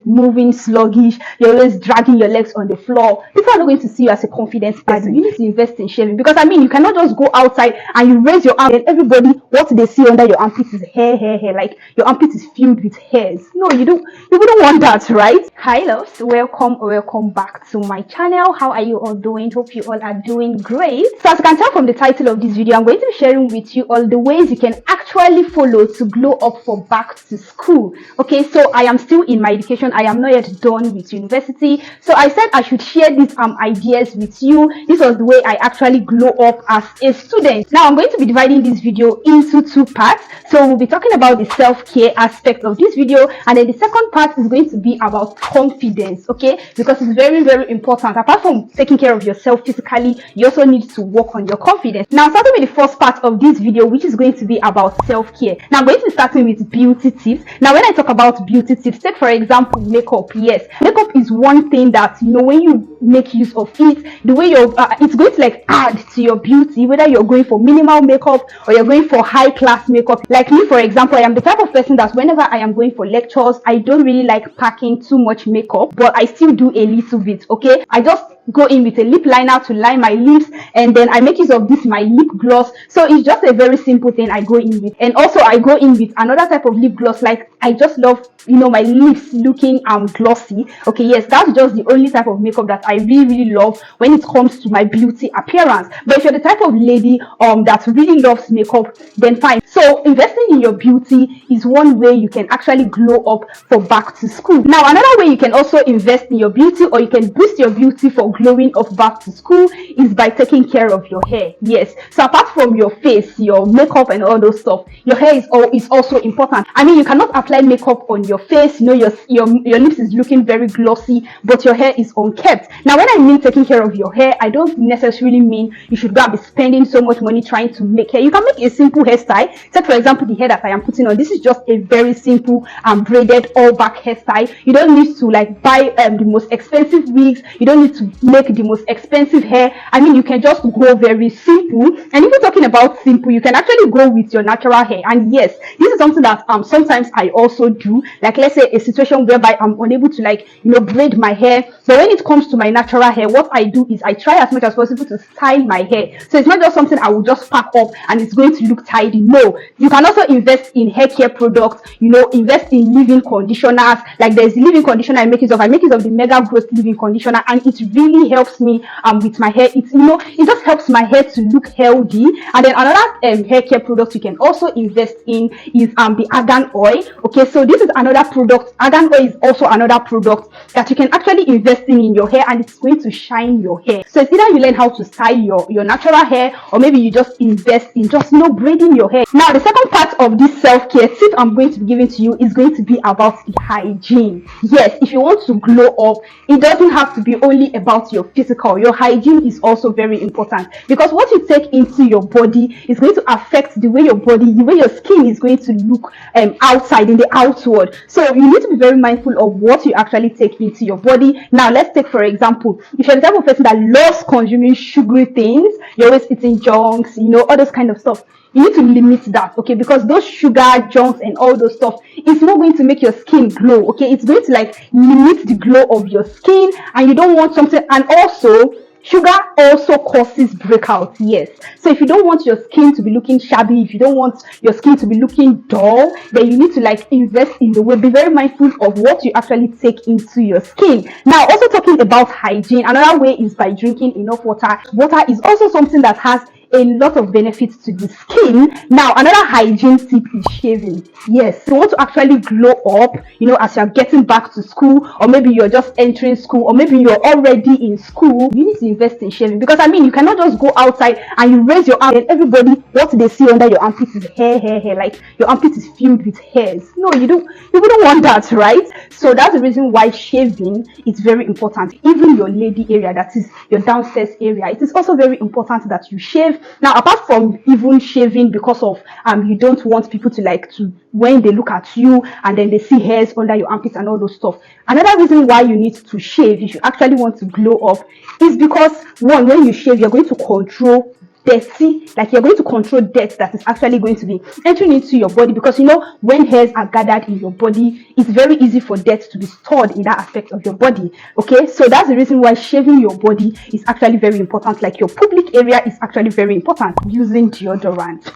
moving sluggish, you're always dragging your legs on the floor, people are not going to see you as a confident person. You need to invest in shaving, because I mean, you cannot just go outside and you raise your arm and everybody, what they see under your armpit is hair, like your armpit is filled with hairs. No, you wouldn't want that, right? Hi loves, welcome back to my channel. How are you all doing? Hope you all are doing great. So as you can tell from the title of this video, I'm going to be sharing with you all the ways you can actually follow to glow up for back to school. Okay, so I am still in my education. I am not yet done with university, so I said I should share these ideas with you. This was the way I actually glow up as a student. Now I'm going to be dividing this video into two parts. So we'll be talking about the self-care aspect of this video, and then the second part is going to be about confidence. Okay, because it's very important. Apart from taking care of yourself physically, you also need to work on your confidence. Now starting with the first part of this video, which is going to be about self-care. Now I'm going to be starting with beauty tips. Now when I talk about beauty tips, take for example makeup. Yes, makeup is one thing that, you know, when you make use of it, the way you're it's going to like add to your beauty, whether you're going for minimal makeup or you're going for high class makeup. Like me, for example, I am the type of person that whenever I am going for lectures, I don't really like packing too much makeup, but I still do a little bit. Okay, I just go in with a lip liner to line my lips, and then I make use of this my lip gloss. So it's just a very simple thing I go in with. And also I go in with another type of lip gloss. Like I just love, you know, my lips looking glossy. Okay, yes, that's just the only type of makeup that I really love when it comes to my beauty appearance. But if you're the type of lady that really loves makeup, then fine. So investing in your beauty is one way you can actually glow up for back to school. Now another way you can also invest in your beauty, or you can boost your beauty for glowing up back to school, is by taking care of your hair. Yes, so apart from your face, your makeup and all those stuff, your hair is also important. I mean, you cannot apply makeup on your face, you know, your lips is looking very glossy, but your hair is unkept. Now when I mean taking care of your hair, I don't necessarily mean you should go and be spending so much money trying to make hair. You can make a simple hairstyle. Take for example the hair that I am putting on. This is just a very simple braided all back hairstyle. You don't need to like buy the most expensive wigs. You don't need to make the most expensive hair. I mean, you can just go very simple. And if we're talking about simple, you can actually go with your natural hair. And yes, this is something that sometimes I also do. Like let's say a situation whereby I'm unable to, like, you know, braid my hair. So when it comes to my natural hair, what I do is I try as much as possible to style my hair. So it's not just something I will just pack up and it's going to look tidy. No, you can also invest in hair care products. You know, invest in leave-in conditioners. Like there's the leave-in conditioner I make use of the Mega Growth leave-in conditioner, and it really helps me with my hair. It's, you know, it just helps my hair to look healthy. And then another hair care product you can also invest in is the argan oil. Okay, so this is another product. Argan oil is also another product that you can actually invest in your hair, and it's going to shine your hair. So it's either you learn how to style your natural hair, or maybe you just invest in just, you know, braiding your hair. Now the second part of this self-care tip I'm going to be giving to you is going to be about the hygiene. Yes, if you want to glow up, it doesn't have to be only about your physical. Your hygiene is also very important, because what you take into your body is going to affect the way your skin is going to look outside, in the outward. So you need to be very mindful of what you actually take into your body. Now let's take for example, if you're the type of person that loves consuming sugary things, you're always eating junks, you know, all those kind of stuff, you need to limit that. Okay, because those sugar, junks and all those stuff, it's not going to make your skin glow. Okay, it's going to like limit the glow of your skin, and you don't want something. And also sugar also causes breakouts. Yes, so if you don't want your skin to be looking shabby, if you don't want your skin to be looking dull, then you need to like invest in the way, be very mindful of what you actually take into your skin. Now also talking about hygiene, another way is by drinking enough water. Water is also something that has a lot of benefits to the skin. Now another hygiene tip is shaving. Yes, you want to actually glow up, you know, as you're getting back to school, or maybe you're just entering school, or maybe you're already in school, you need to invest in shaving. Because I mean, you cannot just go outside and you raise your arm and everybody, what they see under your armpit is hair, like your armpit is filled with hairs. No, you wouldn't want that, right? So that's the reason why shaving is very important. Even your lady area, that is your downstairs area, it is also very important that you shave. Now apart from even shaving because of you don't want people to like to, when they look at you and then they see hairs under your armpits and all those stuff, another reason why you need to shave if you actually want to glow up is because, one, when you shave, you're going to control dirty, like you're going to control dirt that is actually going to be entering into your body, because when hairs are gathered in your body, it's very easy for dirt to be stored in that aspect of your body. Okay, so that's the reason why shaving your body is actually very important. Like your public area is actually very important. Using deodorant,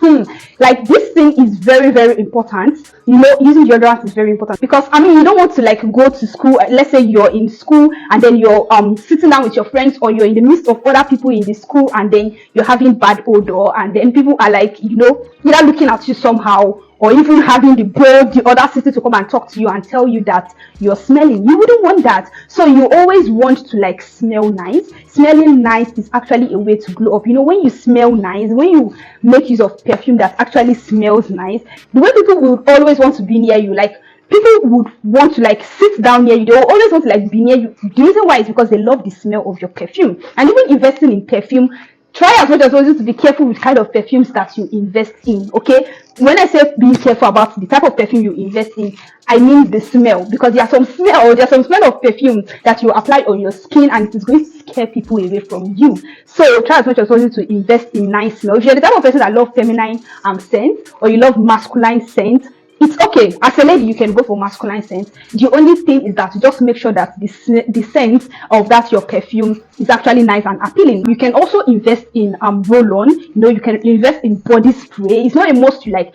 like this thing is very, very important. Using deodorant is very important, because you don't want to like go to school. Let's say you're in school and then you're sitting down with your friends, or you're in the midst of other people in the school, and then you're having bad odor, and then people are like either looking at you somehow, or even having the audacity to come and talk to you and tell you that you're smelling. You wouldn't want that. So you always want to like smell nice. Smelling nice is actually a way to glow up. When you smell nice, when you make use of perfume that actually smells nice, the way people would always want to be near you, like people would want to like sit down near you. They will always want to like be near you. The reason why is because they love the smell of your perfume. And even investing in perfume, try as much as possible to be careful with kind of perfumes that you invest in. Okay, when I say being careful about the type of perfume you invest in, I mean the smell, because there's some smell of perfume that you apply on your skin and it is going to scare people away from you. So try as much as possible to invest in nice smell. If you're the type of person that love feminine scent, or you love masculine scent, it's okay. As a lady, you can go for masculine scent. The only thing is that just make sure that the scent of that your perfume is actually nice and appealing. You can also invest in roll-on. You can invest in body spray. It's not a must to like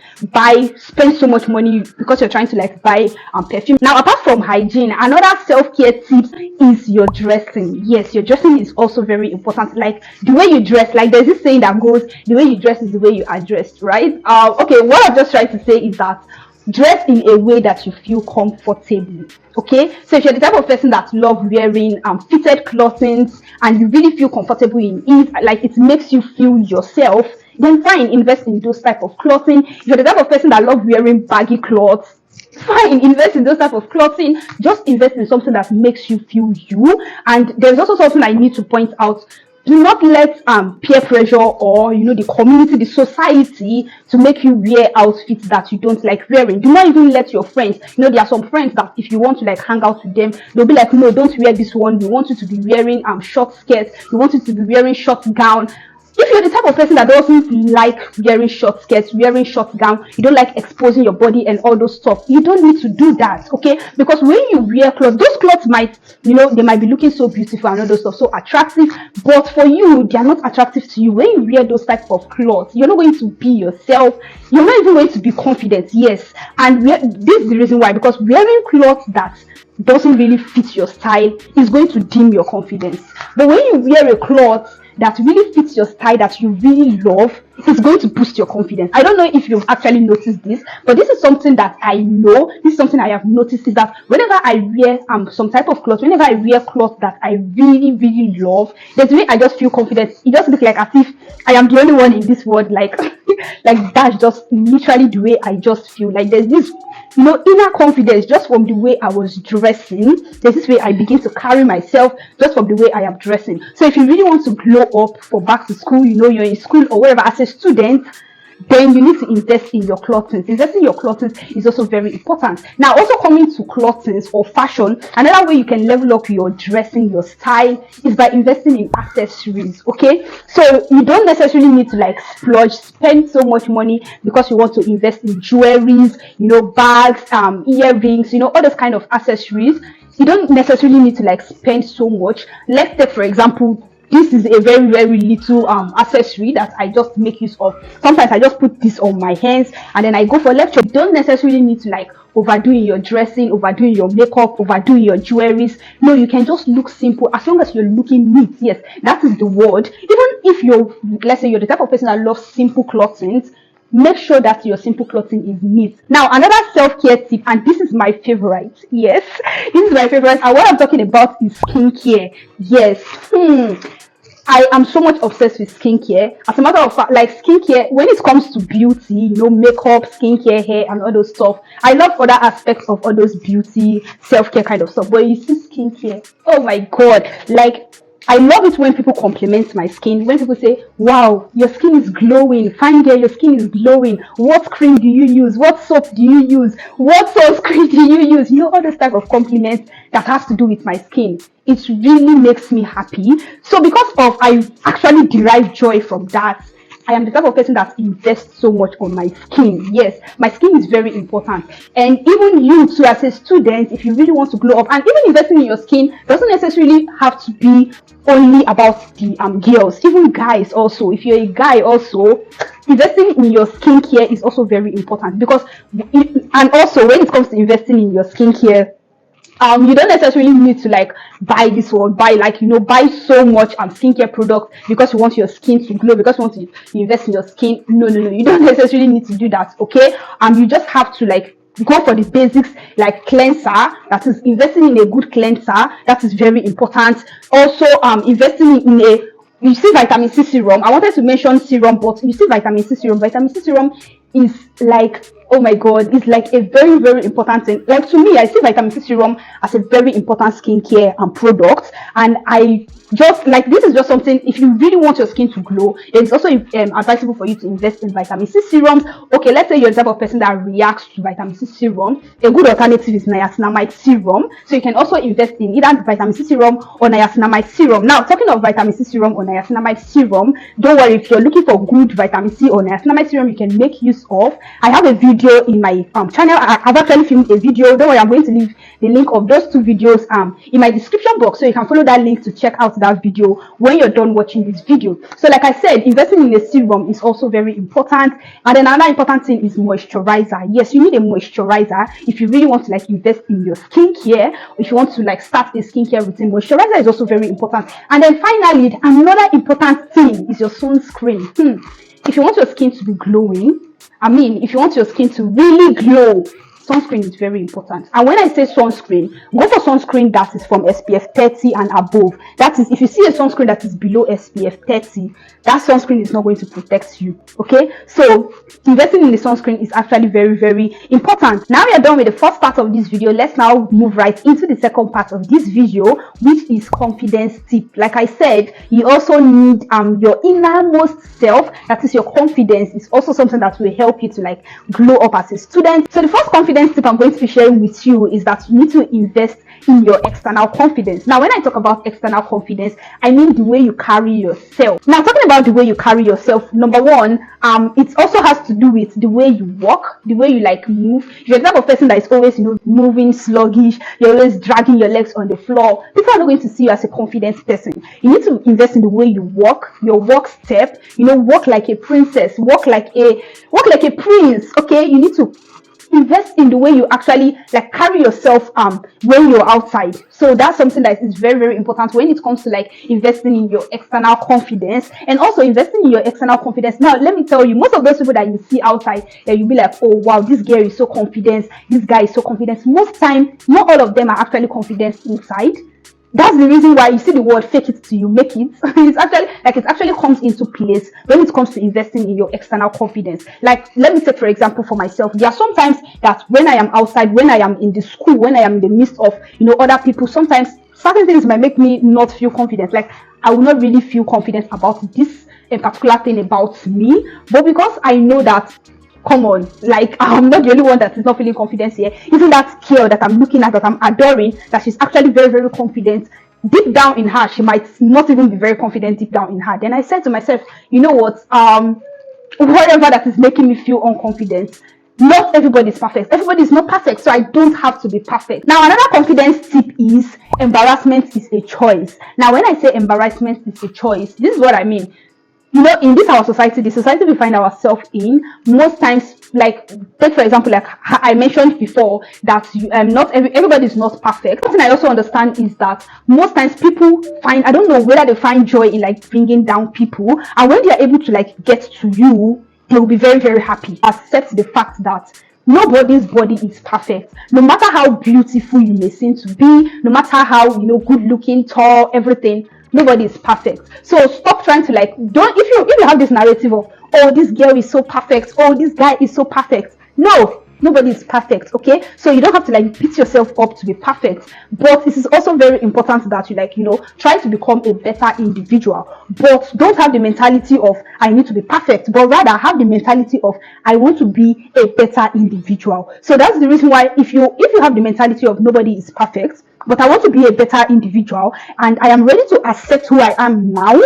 spend so much money because you're trying to like buy perfume. Now, apart from hygiene, another self-care tip is your dressing. Yes, your dressing is also very important. Like the way you dress. Like there's this saying that goes, the way you dress is the way you are dressed, right? Okay, what I'm just trying to say is that dress in a way that you feel comfortable. Okay, so if you're the type of person that love wearing fitted clothing and you really feel comfortable in it, like it makes you feel yourself, then fine, invest in those type of clothing. If you're the type of person that love wearing baggy clothes, fine, invest in those type of clothing. Just invest in something that makes you feel you. And there's also something I need to point out. Do not let peer pressure or the community, the society, to make you wear outfits that you don't like wearing. Do not even let your friends, there are some friends that if you want to like hang out with them, they'll be like, no, don't wear this one. We want you to be wearing short skirts. We want you to be wearing short gown. If you're the type of person that doesn't like wearing short skirts, wearing short gown, you don't like exposing your body and all those stuff, you don't need to do that, okay? Because when you wear clothes, those clothes might, they might be looking so beautiful and all those stuff, so attractive, but for you, they are not attractive to you. When you wear those type of clothes, you're not going to be yourself. You're not even going to be confident, yes. And this is the reason why, because wearing clothes that doesn't really fit your style is going to dim your confidence. But when you wear a cloth that really fits your style, that you really love, it's going to boost your confidence. I don't know if you've actually noticed this, but this is something that I know. This is something I have noticed, is that whenever I wear some type of clothes, whenever I wear clothes that I really, really love, there's a way I just feel confident. It just looks like as if I am the only one in this world. Like that's just literally the way I just feel. Like there's this inner confidence just from the way I was dressing. There's this way I begin to carry myself just from the way I am dressing. So if you really want to glow up for back to school, you're in school or wherever as a student, then you need to invest in your clothing. Investing in your clothing is also very important. Now, also coming to clothing or fashion, another way you can level up your dressing, your style, is by investing in accessories. Okay, so you don't necessarily need to like spend so much money because you want to invest in jewelries, bags, earrings, all those kind of accessories. You don't necessarily need to like spend so much. Let's take, for example, this is a very, very little accessory that I just make use of. Sometimes I just put this on my hands and then I go for lecture. You don't necessarily need to like overdoing your dressing, overdoing your makeup, overdoing your jewelries. No, you can just look simple as long as you're looking neat. Yes, that is the word. Even if let's say you're the type of person that loves simple clothing, make sure that your simple clothing is neat. Now, another self-care tip, and this is my favorite. Yes, this is my favorite. And what I'm talking about is skincare. Yes. I am so much obsessed with skincare. As a matter of fact, like skincare, when it comes to beauty, makeup, skincare, hair, and all those stuff, I love other aspects of all those beauty, self-care kind of stuff. But you see skincare, oh my god, like I love it when people compliment my skin. When people say, wow, your skin is glowing. Fine girl, your skin is glowing. What cream do you use? What soap do you use? What sunscreen do you use? All those type of compliments that has to do with my skin. It really makes me happy. So because I actually derive joy from that, I am the type of person that invests so much on my skin. Yes, my skin is very important. And even you too, as a student, if you really want to glow up, and even investing in your skin doesn't necessarily have to be only about the girls, even guys also. If you're a guy also, investing in your skincare is also very important, because and also when it comes to investing in your skincare, you don't necessarily need to like buy this one, buy like, you know, buy so much skincare products because you want your skin to glow, because you want to invest in your skin. No, you don't necessarily need to do that. Okay, you just have to like go for the basics, like cleanser. That is, investing in a good cleanser, that is very important. Also investing in a, you see, vitamin C serum. I wanted to mention serum, but you see, vitamin C serum is like, oh my god, it's like a very, very important thing. Like, to me, I see vitamin C serum as a very important skincare product, and I just like, this is just something, if you really want your skin to glow, it's also advisable for you to invest in vitamin C serums. Okay, let's say you're the type of person that reacts to vitamin C serum. A good alternative is niacinamide serum, so you can also invest in either vitamin C serum or niacinamide serum. Now, talking of vitamin C serum or niacinamide serum, don't worry, if you're looking for good vitamin C or niacinamide serum you can make use of, I have a video in my channel. I've actually filmed a video. Don't worry, I'm going to leave the link of those two videos in my description box, so you can follow that link to check out that video when you're done watching this video. So like I said, investing in a serum is also very important. And then another important thing is moisturizer. Yes, you need a moisturizer if you really want to like invest in your skincare, if you want to like start a skincare routine. Moisturizer is also very important. And then finally, another important thing is your sunscreen. If you want your skin to be glowing, if you want your skin to really glow, sunscreen is very important. And when I say sunscreen, go for sunscreen that is from SPF 30 and above. That is, if you see a sunscreen that is below SPF 30, that sunscreen is not going to protect you. Okay, so investing in the sunscreen is actually very, very important. Now we are done with the first part of this video. Let's now move right into the second part of this video, which is confidence tip. Like I said, you also need your innermost self, that is your confidence, is also something that will help you to like glow up as a student. So the first confidence tip I'm going to be sharing with you is that you need to invest in your external confidence. Now, when I talk about external confidence, I mean the way you carry yourself. Now, talking about the way you carry yourself, number one, it also has to do with the way you walk, the way you like move. If you're the type of person that is always, you know, moving sluggish, you're always dragging your legs on the floor, people are not going to see you as a confident person. You need to invest in the way you walk, your walk step. You know, walk like a princess, walk like a prince. Okay, you need to invest in the way you actually like carry yourself when you're outside. So that's something that is very, very important when it comes to like investing in your external confidence, and also investing in your external confidence. Now let me tell you, most of those people that you see outside, that you'll be like, oh wow, this girl is so confident, this guy is so confident, most time not all of them are actually confident inside. That's the reason why you see the word fake it till you make it. It's actually like, it actually comes into place when it comes to investing in your external confidence. Like, let me take for example for myself, there are sometimes that when I am outside, when I am in the school, when I am in the midst of, you know, other people, sometimes certain things might make me not feel confident. Like, I will not really feel confident about this particular thing about me, but because I know that, come on, like, I'm not the only one that is not feeling confidence here. Even that girl that I'm looking at, that I'm adoring, that she's actually very, very confident, deep down in her, she might not even be very confident deep down in her. Then I said to myself, you know what, whatever that is making me feel unconfident, not everybody is perfect. Everybody is not perfect, so I don't have to be perfect. Now, another confidence tip is embarrassment is a choice. Now, when I say embarrassment is a choice, this is what I mean. You know, in this our society, the society we find ourselves in, most times, like, take for example, like I mentioned before, that you not everybody is not perfect. Something I also understand is that most times people find, I don't know whether they find joy in like bringing down people, and when they are able to like get to you, they will be very, very happy. Accept the fact that nobody's body is perfect. No matter how beautiful you may seem to be, no matter how, you know, good looking, tall, everything, nobody is perfect. So stop trying to like, don't, if you have this narrative of, oh, this girl is so perfect, oh, this guy is so perfect. No, nobody is perfect. Okay, so you don't have to like beat yourself up to be perfect, but it is also very important that you like, you know, try to become a better individual. But don't have the mentality of I need to be perfect, but rather have the mentality of I want to be a better individual. So that's the reason why if you have the mentality of nobody is perfect, but I want to be a better individual, and I am ready to accept who I am now,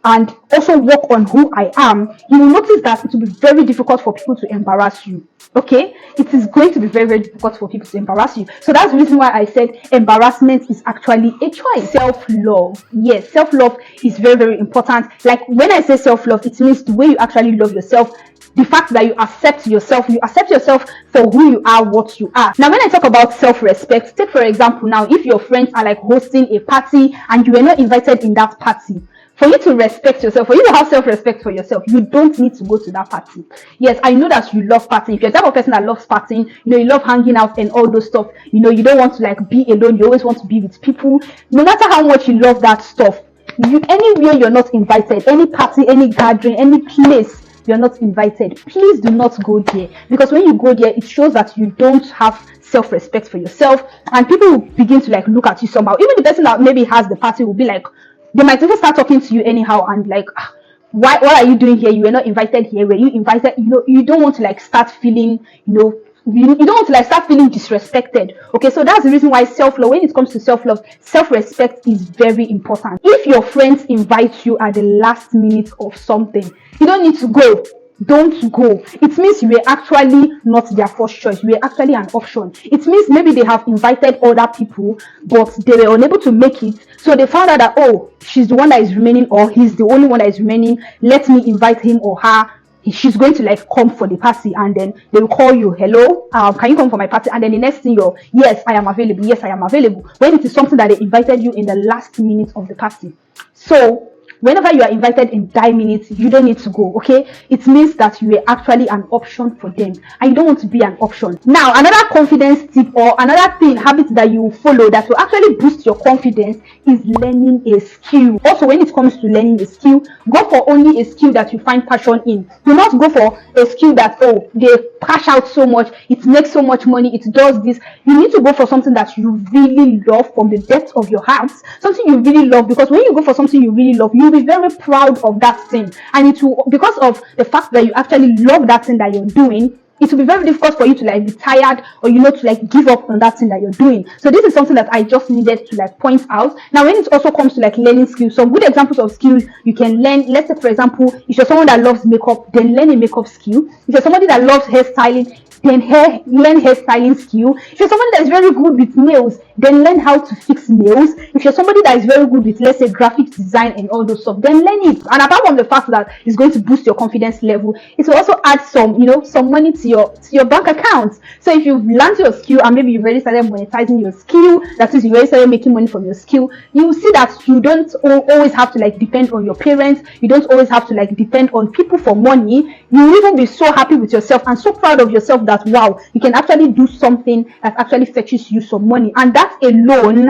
and also work on who I am, you will notice that it will be very difficult for people to embarrass you. Okay, it is going to be very, very difficult for people to embarrass you. So that's the reason why I said embarrassment is actually a choice. Self-love, yes, self-love is very, very important. Like when I say self-love, it means the way you actually love yourself, the fact that you accept yourself for who you are, what you are. Now when I talk about self-respect, take for example, now if your friends are like hosting a party and you were not invited in that party, for you to respect yourself, for you to have self-respect for yourself, you don't need to go to that party. Yes, I know that you love partying. If you're the type of person that loves partying, you love hanging out and all those stuff, you don't want to like be alone, you always want to be with people. No matter how much you love that stuff, anywhere you're not invited, any party, any gathering, any place you're not invited, please do not go there, because when you go there, it shows that you don't have self-respect for yourself, and people will begin to like look at you somehow. Even the person that maybe has the party will be like, they might even start talking to you anyhow and like, what are you doing here? You were not invited here. Were you invited? You don't want to like start feeling, you don't want to like start feeling disrespected. Okay, so that's the reason why self-love, when it comes to self-love, self-respect is very important. If your friends invite you at the last minute of something, you don't need to go. Don't go. It means you were actually not their first choice. You were actually an option. It means maybe they have invited other people, but they were unable to make it. So they found out that, oh, she's the one that is remaining, or he's the only one that is remaining. Let me invite him or her. She's going to like come for the party, and then they will call you, hello, can you come for my party? And then the next thing you're, yes, I am available. Yes, I am available. When it is something that they invited you in the last minute of the party. So whenever you are invited in 5 minutes, you don't need to go. Okay, it means that you are actually an option for them, and you don't want to be an option. Now another confidence tip, or another habit that you follow that will actually boost your confidence, is learning a skill. Also, when it comes to learning a skill, go for only a skill that you find passion in. Do not go for a skill that, oh, they cash out so much, it makes so much money, it does this. You need to go for something that you really love from the depth of your heart, something you really love, because when you go for something you really love, you'll be very proud of that thing, and it will, because of the fact that you actually love that thing that you're doing, it will be very difficult for you to like be tired, or to like give up on that thing that you're doing. So this is something that I just needed to like point out. Now when it also comes to like learning skills, some good examples of skills you can learn, let's say for example, if you're someone that loves makeup, then learn a makeup skill. If you're somebody that loves hairstyling, then learn hairstyling skill. If you're somebody that is very good with nails, then learn how to fix nails. If you're somebody that is very good with, let's say, graphic design and all those stuff, then learn it. And apart from the fact that it's going to boost your confidence level, it will also add some money to your bank account. So if you've learned your skill and maybe you've already started monetizing your skill, that is, you already started making money from your skill, you will see that you don't always have to like depend on your parents. You don't always have to like depend on people for money. You will even be so happy with yourself and so proud of yourself that, wow, you can actually do something that actually fetches you some money. And that alone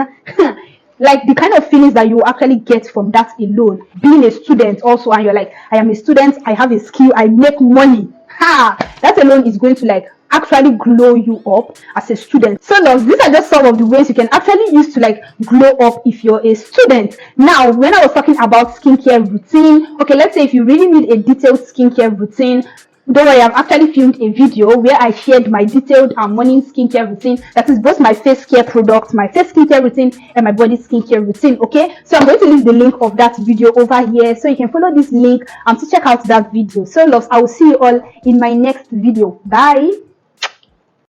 like the kind of feelings that you actually get from that alone, being a student also, and you're like, I am a student, I have a skill, I make money, that alone is going to like actually glow you up as a student. So loves, these are just some of the ways you can actually use to like glow up if you're a student. Now when I was talking about skincare routine, okay, let's say if you really need a detailed skincare routine, don't worry, I've actually filmed a video where I shared my detailed morning skincare routine. That is both my face care products, my face skincare routine, and my body skincare routine. Okay, so I'm going to leave the link of that video over here, so you can follow this link to check out that video. So loves, I will see you all in my next video. Bye.